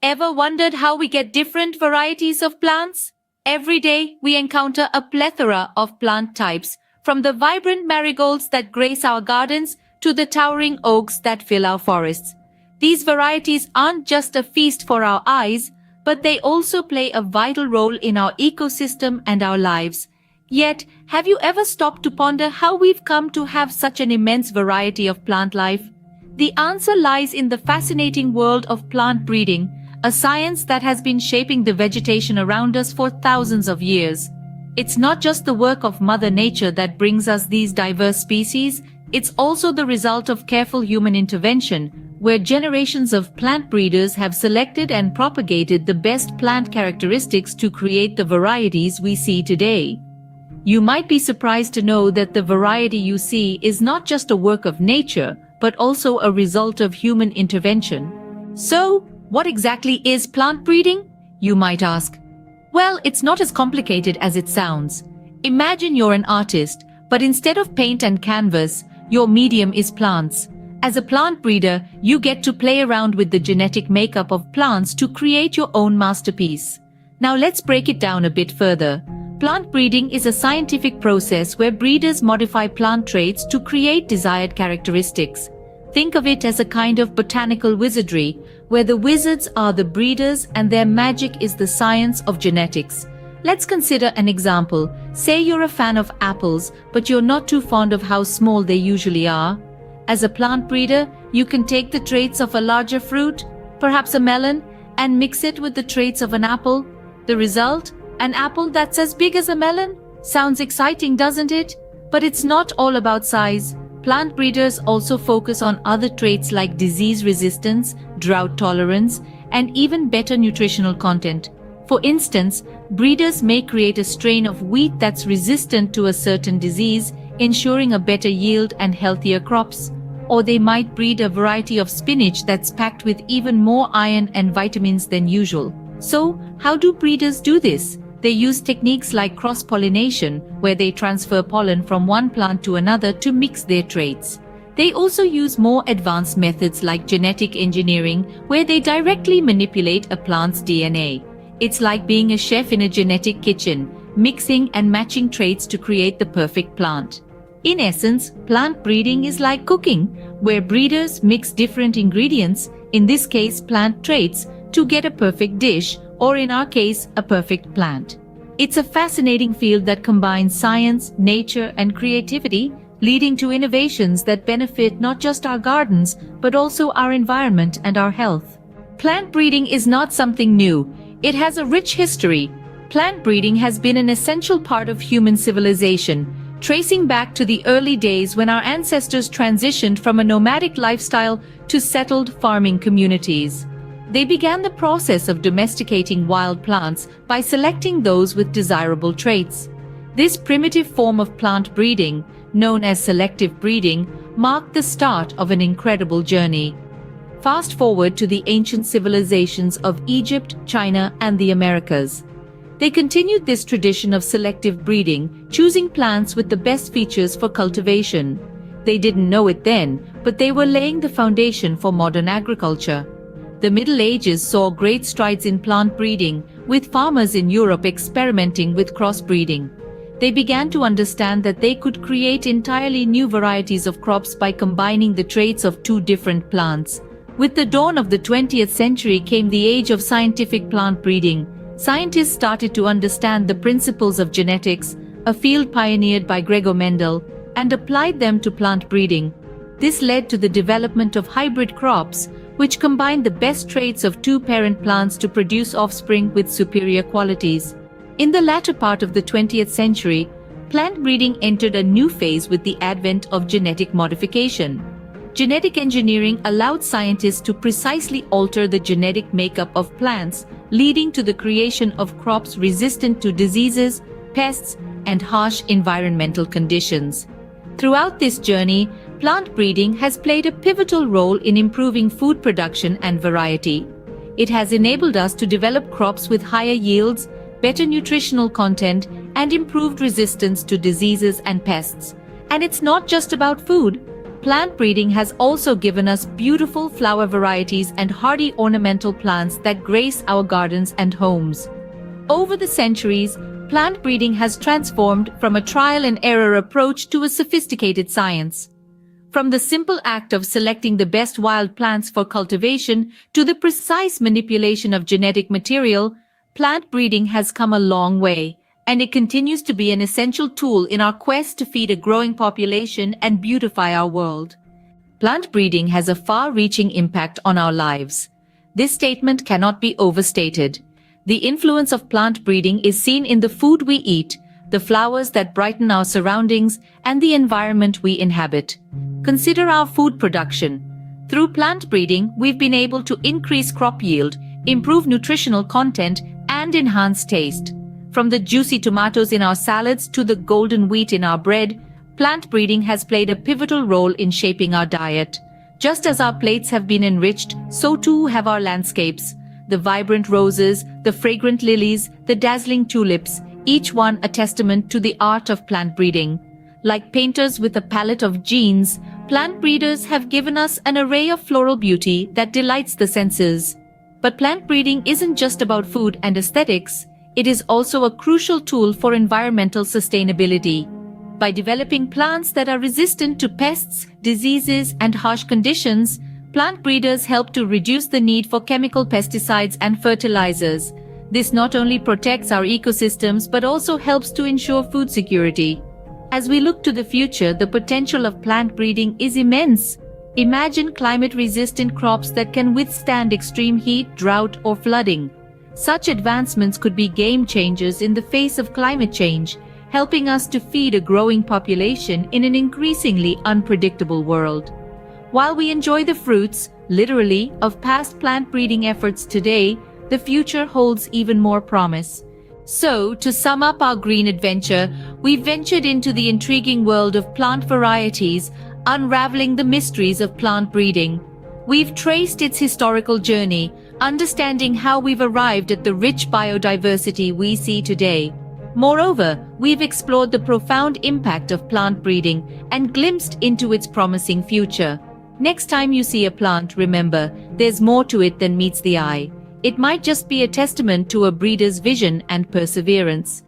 Ever wondered how we get different varieties of plants? Every day, we encounter a plethora of plant types, from the vibrant marigolds that grace our gardens to the towering oaks that fill our forests. These varieties aren't just a feast for our eyes, but they also play a vital role in our ecosystem and our lives. Yet, have you ever stopped to ponder how we've come to have such an immense variety of plant life? The answer lies in the fascinating world of plant breeding, a science that has been shaping the vegetation around us for thousands of years. It's not just the work of Mother Nature that brings us these diverse species, it's also the result of careful human intervention, where generations of plant breeders have selected and propagated the best plant characteristics to create the varieties we see today. You might be surprised to know that the variety you see is not just a work of nature, but also a result of human intervention. So, what exactly is plant breeding? You might ask. Well, it's not as complicated as it sounds. Imagine you're an artist, but instead of paint and canvas, your medium is plants. As a plant breeder, you get to play around with the genetic makeup of plants to create your own masterpiece. Now let's break it down a bit further. Plant breeding is a scientific process where breeders modify plant traits to create desired characteristics. Think of it as a kind of botanical wizardry, where the wizards are the breeders and their magic is the science of genetics. Let's consider an example. Say you're a fan of apples, but you're not too fond of how small they usually are. As a plant breeder, you can take the traits of a larger fruit, perhaps a melon, and mix it with the traits of an apple. The result? An apple that's as big as a melon? Sounds exciting, doesn't it? But it's not all about size. Plant breeders also focus on other traits like disease resistance, drought tolerance, and even better nutritional content. For instance, breeders may create a strain of wheat that's resistant to a certain disease, ensuring a better yield and healthier crops. Or they might breed a variety of spinach that's packed with even more iron and vitamins than usual. So, how do breeders do this? They use techniques like cross-pollination, where they transfer pollen from one plant to another to mix their traits. They also use more advanced methods like genetic engineering, where they directly manipulate a plant's DNA. It's like being a chef in a genetic kitchen, mixing and matching traits to create the perfect plant. In essence, plant breeding is like cooking, where breeders mix different ingredients, in this case plant traits, to get a perfect dish, or in our case, a perfect plant. It's a fascinating field that combines science, nature, and creativity, leading to innovations that benefit not just our gardens, but also our environment and our health. Plant breeding is not something new. It has a rich history. Plant breeding has been an essential part of human civilization, tracing back to the early days when our ancestors transitioned from a nomadic lifestyle to settled farming communities. They began the process of domesticating wild plants by selecting those with desirable traits. This primitive form of plant breeding, known as selective breeding, marked the start of an incredible journey. Fast forward to the ancient civilizations of Egypt, China, and the Americas. They continued this tradition of selective breeding, choosing plants with the best features for cultivation. They didn't know it then, but they were laying the foundation for modern agriculture. The Middle Ages saw great strides in plant breeding, with farmers in Europe experimenting with crossbreeding. They began to understand that they could create entirely new varieties of crops by combining the traits of two different plants. With the dawn of the 20th century came the age of scientific plant breeding. Scientists started to understand the principles of genetics, a field pioneered by Gregor Mendel, and applied them to plant breeding. This led to the development of hybrid crops, which combined the best traits of two parent plants to produce offspring with superior qualities. In the latter part of the 20th century, plant breeding entered a new phase with the advent of genetic modification. Genetic engineering allowed scientists to precisely alter the genetic makeup of plants, leading to the creation of crops resistant to diseases, pests, and harsh environmental conditions. Throughout this journey, plant breeding has played a pivotal role in improving food production and variety. It has enabled us to develop crops with higher yields, better nutritional content, and improved resistance to diseases and pests. And it's not just about food. plant breeding has also given us beautiful flower varieties and hardy ornamental plants that grace our gardens and homes. Over the centuries, plant breeding has transformed from a trial-and-error approach to a sophisticated science. From the simple act of selecting the best wild plants for cultivation to the precise manipulation of genetic material, plant breeding has come a long way, and it continues to be an essential tool in our quest to feed a growing population and beautify our world. Plant breeding has a far-reaching impact on our lives. This statement cannot be overstated. The influence of plant breeding is seen in the food we eat, the flowers that brighten our surroundings, and the environment we inhabit. Consider our food production. Through plant breeding, we've been able to increase crop yield, improve nutritional content, and enhance taste. From the juicy tomatoes in our salads to the golden wheat in our bread, plant breeding has played a pivotal role in shaping our diet. Just as our plates have been enriched, so too have our landscapes. The vibrant roses, the fragrant lilies, the dazzling tulips, each one a testament to the art of plant breeding. Like painters with a palette of genes, plant breeders have given us an array of floral beauty that delights the senses. But plant breeding isn't just about food and aesthetics, it is also a crucial tool for environmental sustainability. By developing plants that are resistant to pests, diseases, and harsh conditions, plant breeders help to reduce the need for chemical pesticides and fertilizers. This not only protects our ecosystems but also helps to ensure food security. As we look to the future, the potential of plant breeding is immense. Imagine climate-resistant crops that can withstand extreme heat, drought, or flooding. Such advancements could be game changers in the face of climate change, helping us to feed a growing population in an increasingly unpredictable world. While we enjoy the fruits, literally, of past plant breeding efforts today, the future holds even more promise. So, to sum up our green adventure, we've ventured into the intriguing world of plant varieties, unraveling the mysteries of plant breeding. We've traced its historical journey, understanding how we've arrived at the rich biodiversity we see today. Moreover, we've explored the profound impact of plant breeding and glimpsed into its promising future. Next time you see a plant, remember, there's more to it than meets the eye. It might just be a testament to a breeder's vision and perseverance.